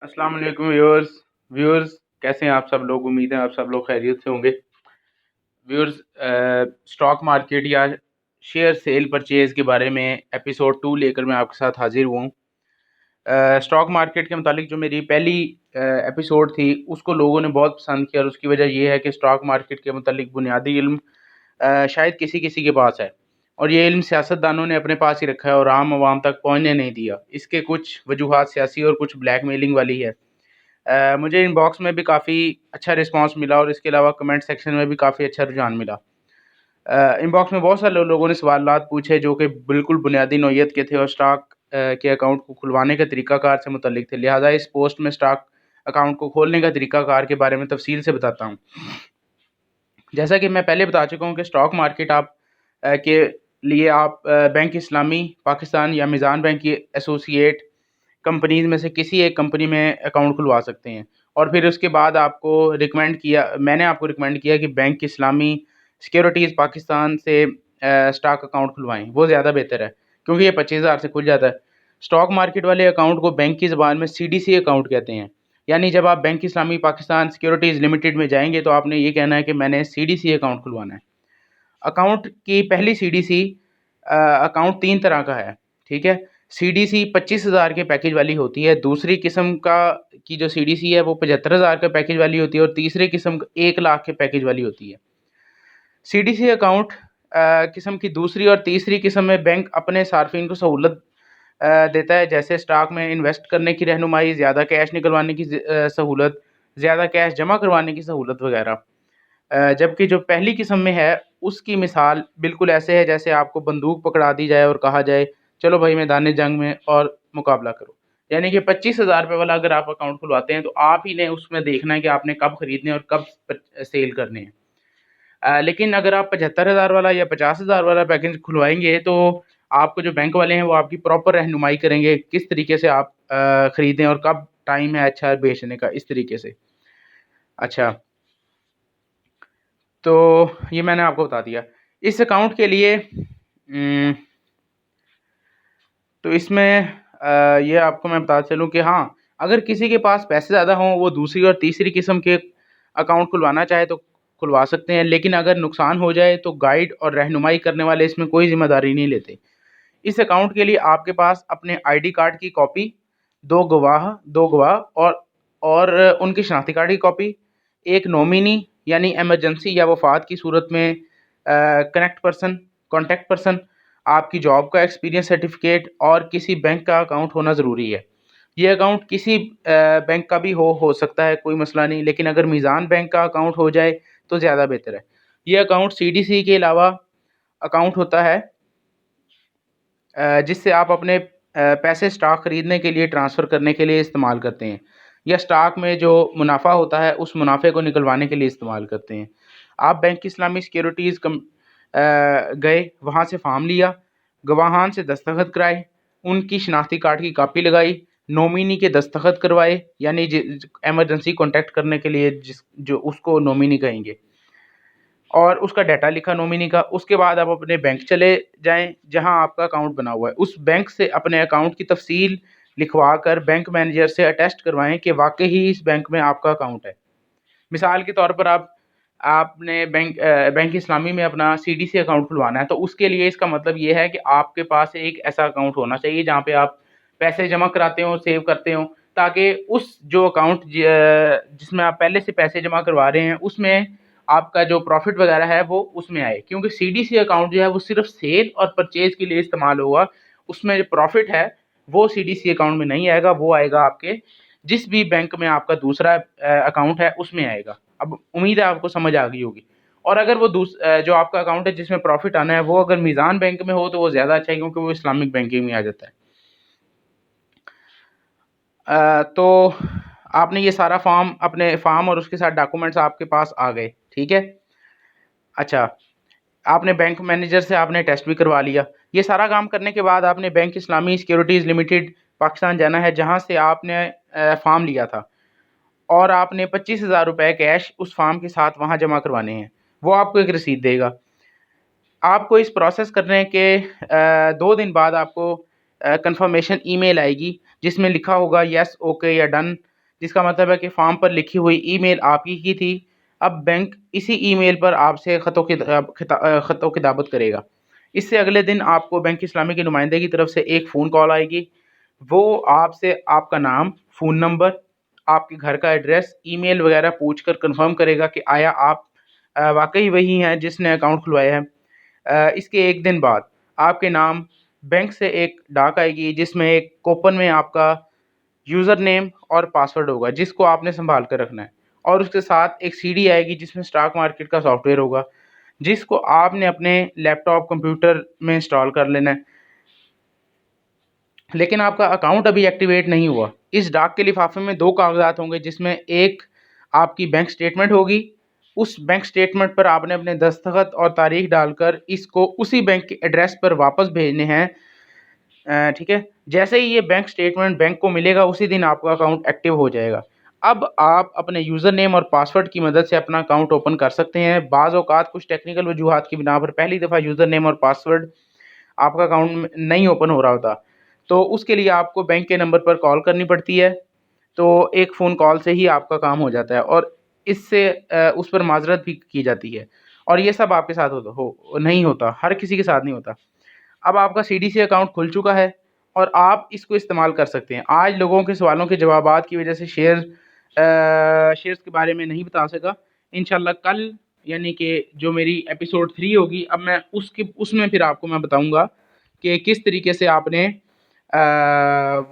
अस्सलाम वालेकुम व्यूअर्स कैसे हैं आप सब लोग। उम्मीद है आप सब लोग खैरियत से होंगे। व्यूअर्स, स्टॉक मार्केट या शेयर सेल परचेज के बारे में एपिसोड 2 लेकर मैं आपके साथ हाजिर हुआ हूँ। स्टॉक मार्केट के मुतालिक जो मेरी पहली एपिसोड थी उसको लोगों ने बहुत पसंद किया, और उसकी वजह ये है कि स्टॉक मार्केट के मुतालिक बुनियादी इल्म शायद किसी किसी के पास है, और ये इल्म सियासतदानों ने अपने पास ही रखा है और आम आवाम तक पहुँचने नहीं दिया। इसके कुछ वजूहात सियासी और कुछ ब्लैक मेलिंग वाली है। मुझे इनबॉक्स में भी काफ़ी अच्छा रिस्पांस मिला, और इसके अलावा कमेंट सेक्शन में भी काफ़ी अच्छा रुझान मिला। इनबॉक्स में बहुत सारे लोगों ने सवालात पूछे जो कि बिल्कुल बुनियादी नौइयत के थे और स्टॉक के अकाउंट को खुलवाने के तरीक़ाकार से मुतल्लिक थे। लिहाजा इस पोस्ट में स्टॉक अकाउंट को खोलने का तरीक़ाकार के बारे में तफसील से बताता हूँ। जैसा कि मैं पहले बता चुका हूँ कि स्टॉक मार्केट के लिए आप बैंक इस्लामी पाकिस्तान या मीज़ान बैंक की एसोसिएट कंपनीज में से किसी एक कंपनी में अकाउंट खुलवा सकते हैं, और फिर उसके बाद मैंने आपको रिकमेंड किया कि बैंक इस्लामी सिक्योरिटीज़ पाकिस्तान से स्टॉक अकाउंट खुलवाएं। वो ज़्यादा बेहतर है क्योंकि ये 25,000 से खुल जाता है। स्टॉक मार्केट वाले अकाउंट को बैंक की ज़बान में CDC अकाउंट कहते हैं। यानी जब आप बैंक इस्लामी पाकिस्तान सिक्योरिटीज़ लिमिटेड में जाएंगे तो आपने ये कहना है कि मैंने CDC अकाउंट खुलवाना है। अकाउंट की पहली CDC अकाउंट 3 तरह का है, ठीक है। CDC 25,000 के पैकेज वाली होती है। दूसरी किस्म की जो CDC है वो 75,000 के पैकेज वाली होती है, और तीसरी किस्म 1 लाख के पैकेज वाली होती है। CDC अकाउंट किस्म की दूसरी और तीसरी किस्म में बैंक अपने सार्फिन को सहूलत देता है, जैसे स्टॉक में इन्वेस्ट करने की रहनुमाई, ज़्यादा कैश निकलवाने की सहूलत, ज़्यादा कैश जमा करवाने की सहूलत वगैरह। जबकि जो पहली किस्म में है उसकी मिसाल बिल्कुल ऐसे है जैसे आपको बंदूक पकड़ा दी जाए और कहा जाए चलो भाई मैदान जंग में और मुकाबला करो। यानी कि 25,000 रुपये वाला अगर आप अकाउंट खुलवाते हैं तो आप ही ने उसमें देखना है कि आपने कब खरीदने और कब सेल करने हैं। लेकिन अगर आप 75,000 वाला या 50,000 वाला पैकेज खुलवाएंगे तो आपको जो बैंक वाले हैं वो आपकी प्रॉपर रहनुमाई करेंगे किस तरीके से आप खरीदें और कब टाइम है अच्छा बेचने का, इस तरीके से। अच्छा, तो ये मैंने आपको बता दिया। इस अकाउंट के लिए तो इसमें ये आपको मैं बता चलूँ कि हाँ, अगर किसी के पास पैसे ज़्यादा हों वो दूसरी और तीसरी किस्म के अकाउंट खुलवाना चाहे तो खुलवा सकते हैं, लेकिन अगर नुकसान हो जाए तो गाइड और रहनुमाई करने वाले इसमें कोई ज़िम्मेदारी नहीं लेते। इस अकाउंट के लिए आपके पास अपने ID कार्ड की कॉपी, 2 गवाह और उनकी शनाख्ती कार्ड की कॉपी, एक नॉमिनी यानी इमरजेंसी या वफात की सूरत में कॉन्टैक्ट पर्सन, आपकी जॉब का एक्सपीरियंस सर्टिफिकेट और किसी बैंक का अकाउंट होना ज़रूरी है। ये अकाउंट किसी बैंक का भी हो सकता है, कोई मसला नहीं, लेकिन अगर मीज़ान बैंक का अकाउंट हो जाए तो ज़्यादा बेहतर है। ये अकाउंट CDC के अलावा अकाउंट होता है जिससे आप अपने पैसे स्टॉक खरीदने के लिए, ट्रांसफ़र करने के लिए इस्तेमाल करते हैं, या स्टॉक में जो मुनाफा होता है उस मुनाफे को निकलवाने के लिए इस्तेमाल करते हैं। आप बैंक इस्लामी सिक्योरिटीज़ गए, वहाँ से फॉर्म लिया, गवाहान से दस्तखत कराए, उनकी शनाख्ती कार्ड की कॉपी लगाई, नॉमिनी के दस्तखत करवाए, यानी इमरजेंसी कॉन्टैक्ट करने के लिए जो उसको नॉमिनी कहेंगे, और उसका डाटा लिखा नॉमिनी का। उसके बाद आप अपने बैंक चले जाएं जहां आपका अकाउंट बना हुआ है। उस बैंक से अपने अकाउंट की तफसील लिखवा कर बैंक मैनेजर से अटेस्ट करवाएं कि वाकई ही इस बैंक में आपका अकाउंट है। मिसाल के तौर पर आपने बैंक इस्लामी में अपना CDC अकाउंट खुलवाना है, तो उसके लिए इसका मतलब ये है कि आपके पास एक ऐसा अकाउंट होना चाहिए जहाँ पे आप पैसे जमा कराते हो, सेव करते हो, ताकि उस जो अकाउंट जिसमें आप पहले से पैसे जमा करवा रहे हैं उसमें आपका जो प्रॉफिट वगैरह है वो उसमें आए। क्योंकि CDC अकाउंट जो है वो सिर्फ सेल और परचेज के लिए इस्तेमाल होगा, उसमें जो प्रॉफिट है वो CDC अकाउंट में नहीं आएगा, वो आएगा आपके जिस भी बैंक में आपका दूसरा अकाउंट है उसमें आएगा। अब उम्मीद है आपको समझ आ गई होगी। और अगर वो जो आपका अकाउंट है जिसमें प्रॉफिट आना है वो अगर मीज़ान बैंक में हो तो वो ज़्यादा अच्छा है, क्योंकि वो इस्लामिक बैंकिंग में आ जाता है। तो आपने ये सारा अपने फॉर्म और उसके साथ डॉक्यूमेंट्स आपके पास आ गए, ठीक है। अच्छा, आपने बैंक मैनेजर से आपने टेस्ट भी करवा लिया। ये सारा काम करने के बाद आपने बैंक इस्लामी सिक्योरिटीज़ लिमिटेड पाकिस्तान जाना है, जहाँ से आपने फॉर्म लिया था, और आपने 25,000 रुपये कैश उस फॉर्म के साथ वहाँ जमा करवाने हैं। वो आपको एक रसीद देगा। आपको इस प्रोसेस करने के 2 दिन बाद आपको کنفرمیشن ای میل آئے گی جس میں لکھا ہوگا یس اوکے یا ڈن، جس کا مطلب ہے کہ فارم پر لکھی ہوئی ای میل آپ ہی کی تھی، اب بینک اسی ای میل پر آپ سے خط و کتابت کرے گا۔ اس سے اگلے دن آپ کو بینک اسلامی کے نمائندے کی طرف سے ایک فون کال آئے گی، وہ آپ سے آپ کا نام، فون نمبر، آپ کے گھر کا ایڈریس، ای میل وغیرہ پوچھ کر کنفرم کرے گا کہ آیا آپ واقعی وہی ہیں جس نے اکاؤنٹ کھلوایا ہے۔ اس کے ایک دن بعد آپ کے نام بینک سے ایک ڈاک آئے گی جس میں ایک کوپن میں آپ کا یوزر نیم اور پاسورڈ ہوگا جس کو آپ نے سنبھال کر رکھنا ہے، اور اس کے ساتھ ایک سی ڈی آئے گی جس میں اسٹاک مارکیٹ کا سافٹ ویئر ہوگا جس کو آپ نے اپنے لیپ ٹاپ کمپیوٹر میں انسٹال کر لینا ہے۔ لیکن آپ کا اکاؤنٹ ابھی ایکٹیویٹ نہیں ہوا۔ اس ڈاک کے لفافے میں دو کاغذات ہوں گے جس میں ایک آپ کی بینک سٹیٹمنٹ ہوگی، اس بینک سٹیٹمنٹ پر آپ نے اپنے دستخط اور تاریخ ڈال کر اس کو اسی بینک کے ایڈریس پر واپس بھیجنے ہیں، ٹھیک ہے۔ جیسے ہی یہ بینک سٹیٹمنٹ بینک کو ملے گا اسی دن آپ کا اکاؤنٹ ایکٹیو ہو جائے گا۔ اب آپ اپنے یوزر نیم اور پاسورڈ کی مدد سے اپنا اکاؤنٹ اوپن کر سکتے ہیں۔ بعض اوقات کچھ ٹیکنیکل وجوہات کی بنا پر پہلی دفعہ یوزر نیم اور پاسورڈ آپ کا اکاؤنٹ نہیں اوپن ہو رہا ہوتا، تو اس کے لیے آپ کو بینک کے نمبر پر کال کرنی پڑتی ہے، تو ایک فون کال سے ہی آپ کا کام ہو جاتا ہے، اور اس سے اس پر معذرت بھی کی جاتی ہے، اور یہ سب آپ کے ساتھ نہیں ہوتا، ہر کسی کے ساتھ نہیں ہوتا۔ اب آپ کا سی ڈی سی اکاؤنٹ کھل چکا ہے اور آپ اس کو استعمال کر سکتے ہیں۔ آج لوگوں کے سوالوں کے جوابات کی وجہ سے شیئرز کے بارے میں نہیں بتا سکا، انشاءاللہ کل یعنی کہ جو میری ایپیسوڈ 3 ہوگی، اب میں اس میں پھر آپ کو میں بتاؤں گا کہ کس طریقے سے آپ نے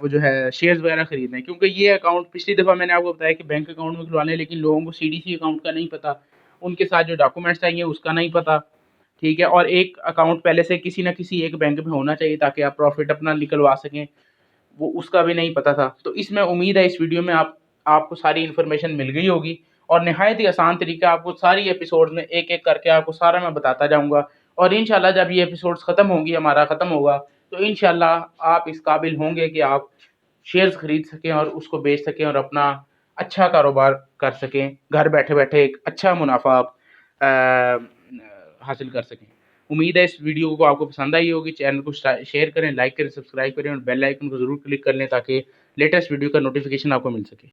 وہ جو ہے شیئرز وغیرہ خریدنے ہیں، کیونکہ یہ اکاؤنٹ پچھلی دفعہ میں نے آپ کو بتایا کہ بینک اکاؤنٹ میں کھلوانے، لیکن لوگوں کو سی ڈی سی اکاؤنٹ کا نہیں پتا، ان کے ساتھ جو ڈاکومنٹس چاہیے اس کا نہیں پتا، ٹھیک ہے، اور ایک اکاؤنٹ پہلے سے کسی نہ کسی ایک بینک میں ہونا چاہیے تاکہ آپ پروفٹ اپنا نکلوا سکیں، وہ اس کا بھی نہیں پتا تھا۔ تو اس میں امید ہے اس ویڈیو میں آپ کو ساری انفارمیشن مل گئی ہوگی، اور نہایت ہی آسان طریقہ آپ کو ساری ایپیسوڈ میں ایک ایک کر کے آپ کو سارا میں بتاتا جاؤں گا، اور انشاءاللہ جب یہ ایپیسوڈز ختم ہوں گی، ہمارا ختم ہوگا، تو انشاءاللہ آپ اس قابل ہوں گے کہ آپ شیئرز خرید سکیں اور اس کو بیچ سکیں اور اپنا اچھا کاروبار کر سکیں، گھر بیٹھے بیٹھے ایک اچھا منافع آپ حاصل کر سکیں۔ امید ہے اس ویڈیو کو آپ کو پسند آئی ہوگی، چینل کو شیئر کریں، لائک کریں، سبسکرائب کریں، اور بیل آئیکن کو ضرور کلک کر لیں تاکہ لیٹسٹ ویڈیو کا نوٹیفیکیشن آپ کو مل سکے۔